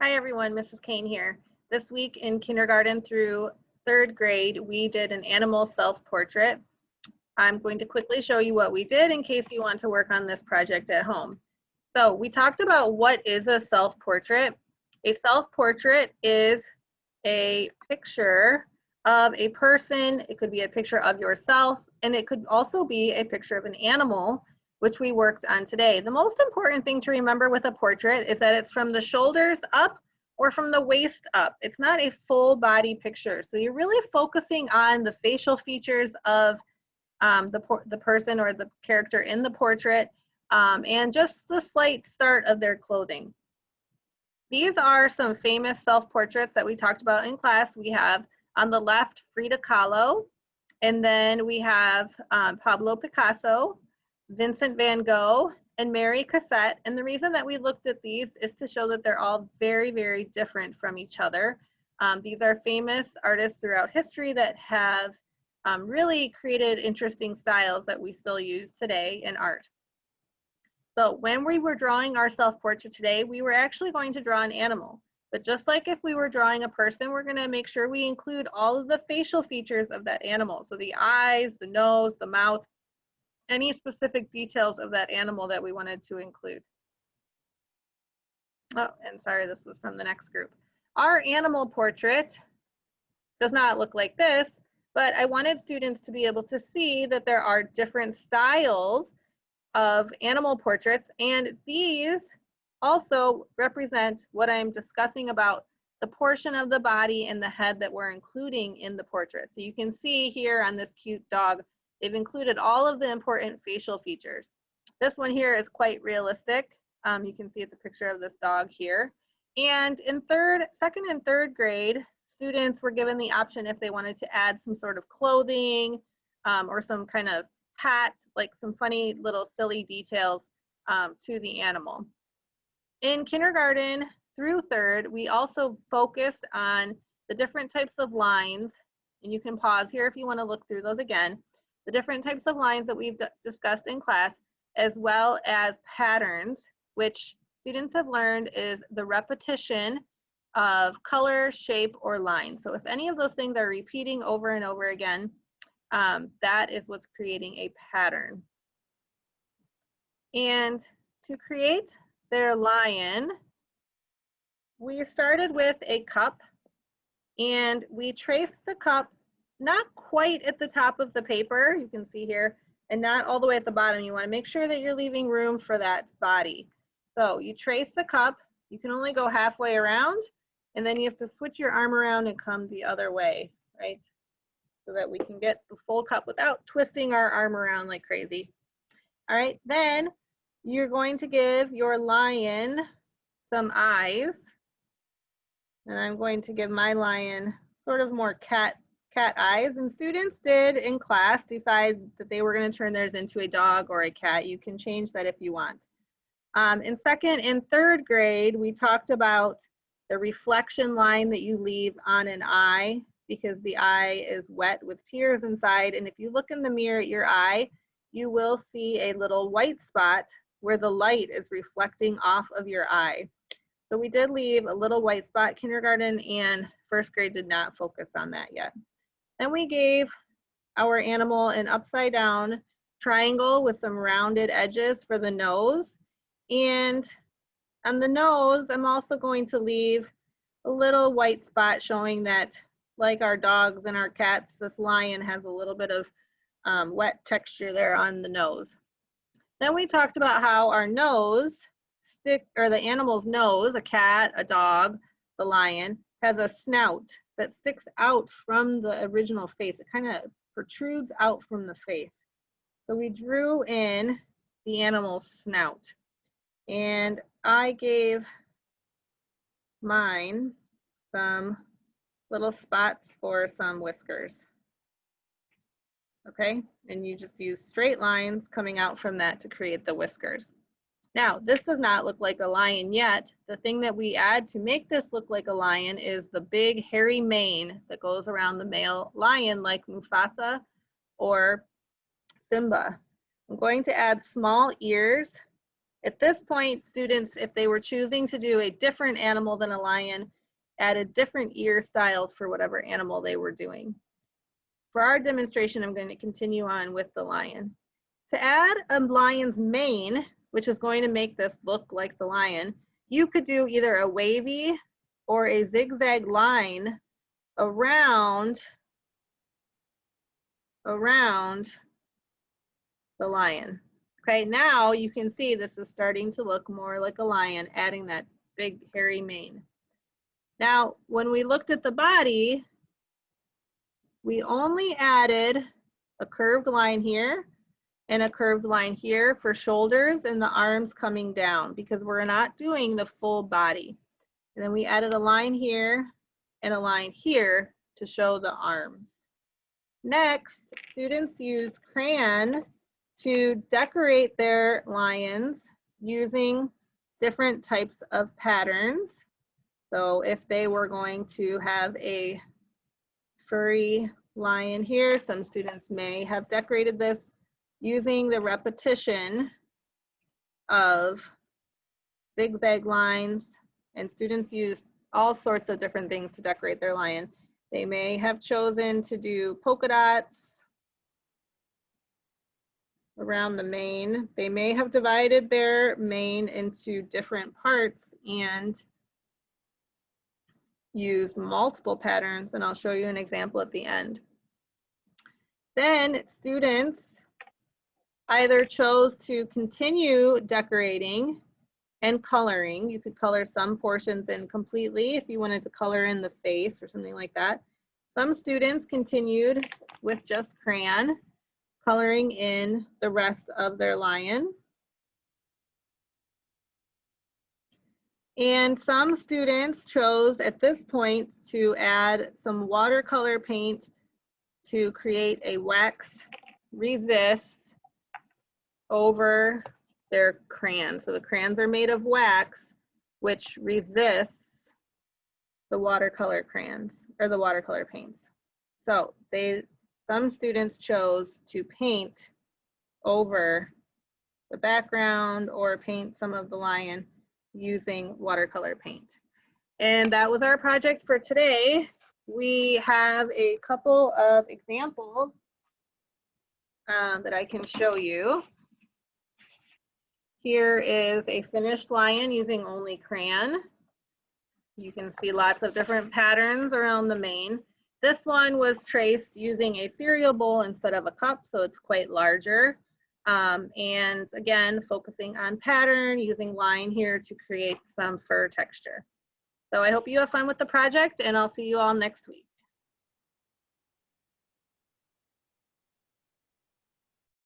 Hi everyone, Mrs. Kane here. This week in kindergarten through third grade, we did an animal self-portrait. I'm going to quickly show you what we did in case you want to work on this project at home. So we talked about what is a self-portrait. A self-portrait is a picture of a person. It could be a picture of yourself, and it could also be a picture of an animal, which we worked on today. The most important thing to remember with a portrait is that it's from the shoulders up or from the waist up. It's not a full body picture. So you're really focusing on the facial features of the person or the character in the portrait, and just the slight start of their clothing. These are some famous self-portraits that we talked about in class. We have on the left Frida Kahlo, and then we have Pablo Picasso, Vincent van Gogh, and Mary Cassatt. And the reason that we looked at these is to show that they're all very, very different from each other. These are famous artists throughout history that have really created interesting styles that we still use today in art. So when we were drawing our self-portrait today, we were actually going to draw an animal. But just like if we were drawing a person, we're going to make sure we include all of the facial features of that animal. So the eyes, the nose, the mouth, any specific details of that animal that we wanted to include. Oh, and sorry, this was from the next group. Our animal portrait does not look like this, but I wanted students to be able to see that there are different styles of animal portraits, and these also represent what I'm discussing about the portion of the body and the head that we're including in the portrait. So you can see here on this cute dog, they've included all of the important facial features. This one here is quite realistic. You can see it's a picture of this dog here. And in second and third grade, students were given the option if they wanted to add some sort of clothing or some kind of hat, like some funny little silly details to the animal. In kindergarten through third, we also focused on the different types of lines, and you can pause here if you want to look through those again, the different types of lines that we've discussed in class, as well as patterns, which students have learned is the repetition of color, shape, or line. So if any of those things are repeating over and over again, that is what's creating a pattern. And to create their lion, we started with a cup, and we traced the cup not quite at the top of the paper, you can see here, and not all the way at the bottom. You want to make sure that you're leaving room for that body. So you trace the cup, you can only go halfway around, and then you have to switch your arm around and come the other way, right? So that we can get the full cup without twisting our arm around like crazy. All right, then you're going to give your lion some eyes. And I'm going to give my lion sort of more cat eyes. And students did in class decide that they were going to turn theirs into a dog or a cat. You can change that if you want. In second and third grade, we talked about the reflection line that you leave on an eye, because the eye is wet with tears inside. And if you look in the mirror at your eye, you will see a little white spot where the light is reflecting off of your eye. So we did leave a little white spot. Kindergarten and first grade did not focus on that yet. Then we gave our animal an upside down triangle with some rounded edges for the nose. And on the nose, I'm also going to leave a little white spot showing that, like our dogs and our cats, this lion has a little bit of wet texture there on the nose. Then we talked about how our nose, the animal's nose, a cat, a dog, the lion, has a snout that sticks out from the original face. It kind of protrudes out from the face. So we drew in the animal's snout. And I gave mine some little spots for some whiskers. Okay, and you just use straight lines coming out from that to create the whiskers. Now, this does not look like a lion yet. The thing that we add to make this look like a lion is the big hairy mane that goes around the male lion, like Mufasa or Simba. I'm going to add small ears At this point, students, if they were choosing to do a different animal than a lion, added different ear styles for whatever animal they were doing. For our demonstration, I'm going to continue on with the lion. To add a lion's mane, which is going to make this look like the lion, you could do either a wavy or a zigzag line around the lion. Okay, now you can see this is starting to look more like a lion, adding that big hairy mane. Now, when we looked at the body, we only added a curved line here and a curved line here for shoulders and the arms coming down because we're not doing the full body. And then we added a line here and a line here to show the arms. Next, students use crayon to decorate their lions using different types of patterns. So if they were going to have a furry lion here, some students may have decorated this using the repetition of zigzag lines, and students use all sorts of different things to decorate their lion. They may have chosen to do polka dots around the mane. They may have divided their mane into different parts and use multiple patterns, and I'll show you an example at the end. Then students either chose to continue decorating and coloring. You could color some portions in completely if you wanted to color in the face or something like that. Some students continued with just crayon, coloring in the rest of their lion. And some students chose at this point to add some watercolor paint to create a wax resist over their crayons. So the crayons are made of wax, which resists the watercolor crayons or the watercolor paints. So some students chose to paint over the background or paint some of the lion using watercolor paint. And that was our project for today. We have a couple of examples that I can show you. Here is a finished lion using only crayon. You can see lots of different patterns around the mane. This one was traced using a cereal bowl instead of a cup, so it's quite larger. And again, focusing on pattern, using line here to create some fur texture. So I hope you have fun with the project, and I'll see you all next week.